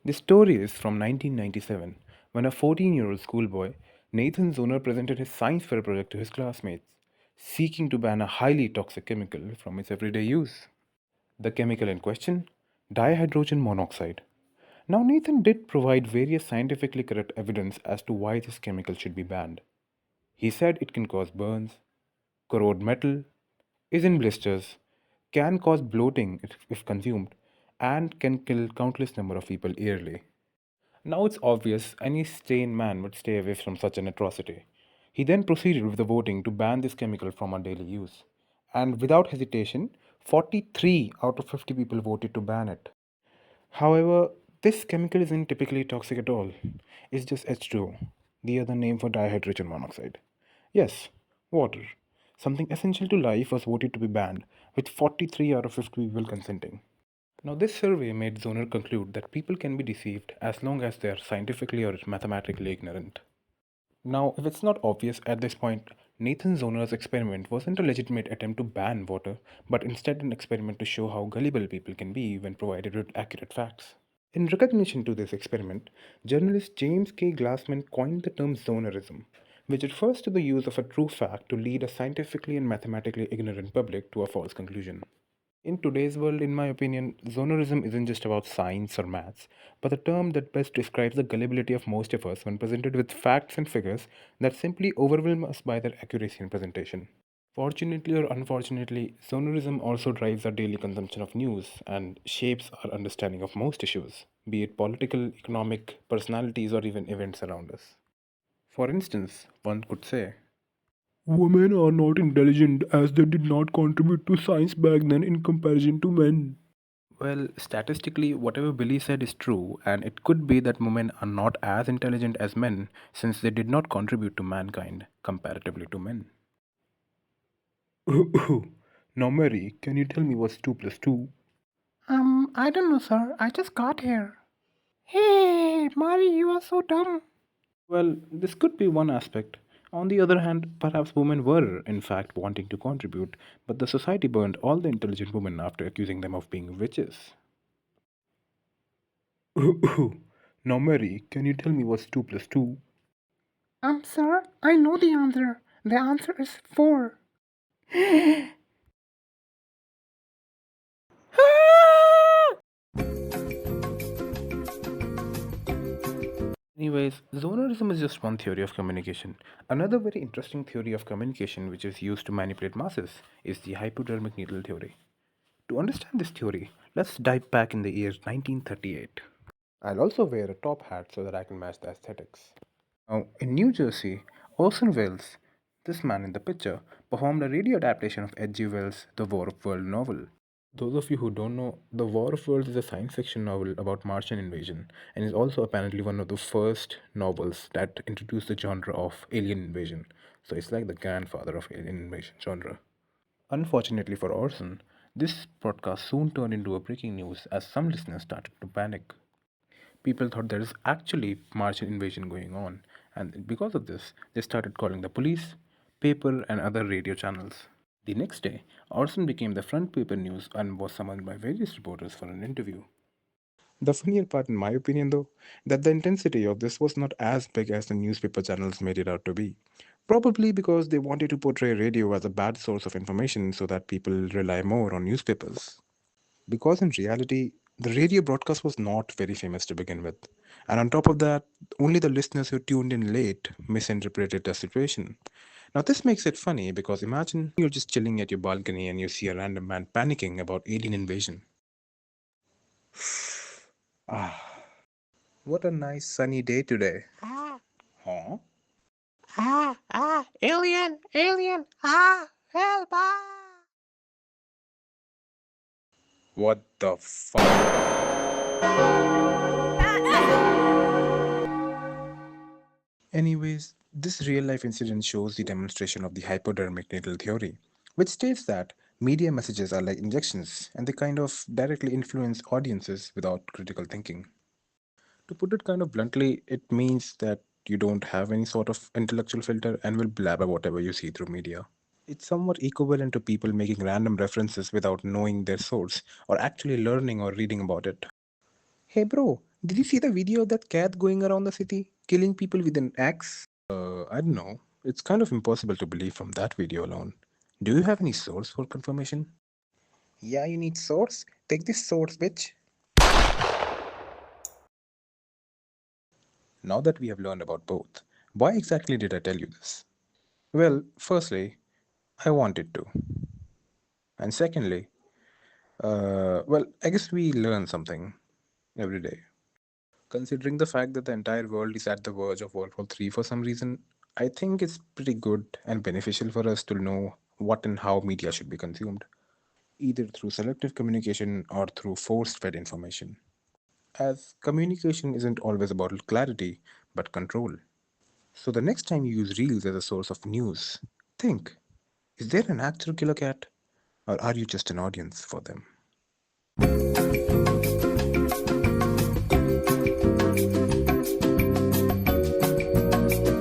The story is from 1997 when a 14-year-old schoolboy, Nathan Zoner, presented his science fair project to his classmates, seeking to ban a highly toxic chemical from its everyday use. The chemical in question? Dihydrogen monoxide. Now, Nathan did provide various scientifically correct evidence as to why this chemical should be banned. He said it can cause burns, corrode metal, is in blisters, can cause bloating if consumed, and can kill countless number of people yearly. Now it's obvious any sane man would stay away from such an atrocity. He then proceeded with the voting to ban this chemical from our daily use. And without hesitation, 43 out of 50 people voted to ban it. However, this chemical isn't typically toxic at all. It's just H2O, the other name for dihydrogen monoxide. Yes, water. Something essential to life was voted to be banned, with 43 out of 50 people consenting. Now, this survey made Zoner conclude that people can be deceived as long as they are scientifically or mathematically ignorant. Now, if it's not obvious at this point, Nathan Zoner's experiment wasn't a legitimate attempt to ban water, but instead an experiment to show how gullible people can be when provided with accurate facts. In recognition to this experiment, journalist James K. Glassman coined the term zhonerism, which refers to the use of a true fact to lead a scientifically and mathematically ignorant public to a false conclusion. In today's world, in my opinion, zhonerism isn't just about science or maths, but a term that best describes the gullibility of most of us when presented with facts and figures that simply overwhelm us by their accuracy in presentation. Fortunately or unfortunately, zhonerism also drives our daily consumption of news and shapes our understanding of most issues, be it political, economic, personalities, or even events around us. For instance, one could say, women are not intelligent as they did not contribute to science back then in comparison to men. Well, statistically, whatever Billy said is true, and it could be that women are not as intelligent as men since they did not contribute to mankind comparatively to men. Now, Mary, can you tell me what's 2 plus 2? I don't know, sir. I just got here. Hey, Mari, you are so dumb. Well, this could be one aspect. On the other hand, perhaps women were, in fact, wanting to contribute, but the society burned all the intelligent women after accusing them of being witches. Now, Mary, can you tell me what's 2 plus 2? Sir, I know the answer. The answer is 4. Anyways, zonerism is just one theory of communication. Another very interesting theory of communication which is used to manipulate masses is the hypodermic needle theory. To understand this theory, let's dive back in the year 1938. I'll also wear a top hat so that I can match the aesthetics. Now, in New Jersey, Orson Welles, this man in the picture, performed a radio adaptation of H.G. Wells' The War of Worlds novel. Those of you who don't know, The War of Worlds is a science fiction novel about Martian invasion and is also apparently one of the first novels that introduced the genre of alien invasion. So it's like the grandfather of alien invasion genre. Unfortunately for Orson, this broadcast soon turned into a breaking news as some listeners started to panic. People thought there is actually Martian invasion going on, and because of this, they started calling the police, paper, and other radio channels. The next day, Orson became the front paper news and was summoned by various reporters for an interview. The funnier part, in my opinion, though, that the intensity of this was not as big as the newspaper channels made it out to be. Probably because they wanted to portray radio as a bad source of information so that people rely more on newspapers. Because in reality, the radio broadcast was not very famous to begin with. And on top of that, only the listeners who tuned in late misinterpreted the situation. Now, this makes it funny because imagine you're just chilling at your balcony and you see a random man panicking about alien invasion. Ah, what a nice sunny day today. Ah, Huh? alien, alien, help, What the fuck? Anyways, this real life incident shows the demonstration of the hypodermic needle theory, which states that media messages are like injections and they kind of directly influence audiences without critical thinking. To put it kind of bluntly, it means that you don't have any sort of intellectual filter and will blabber whatever you see through media. It's somewhat equivalent to people making random references without knowing their source or actually learning or reading about it. Hey bro, Did you see the video of that cat going around the city, killing people with an axe? I don't know. It's kind of impossible to believe from that video alone. Do you have any source for confirmation? Yeah, you need source? Take this source, bitch. Now that we have learned about both, why exactly did I tell you this? Well, firstly, I wanted to. And secondly, I guess we learn something every day. Considering the fact that the entire world is at the verge of World War III for some reason, I think it's pretty good and beneficial for us to know what and how media should be consumed, either through selective communication or through force fed information. As communication isn't always about clarity, but control. So the next time you use Reels as a source of news, think, is there an actual killer cat? Or are you just an audience for them?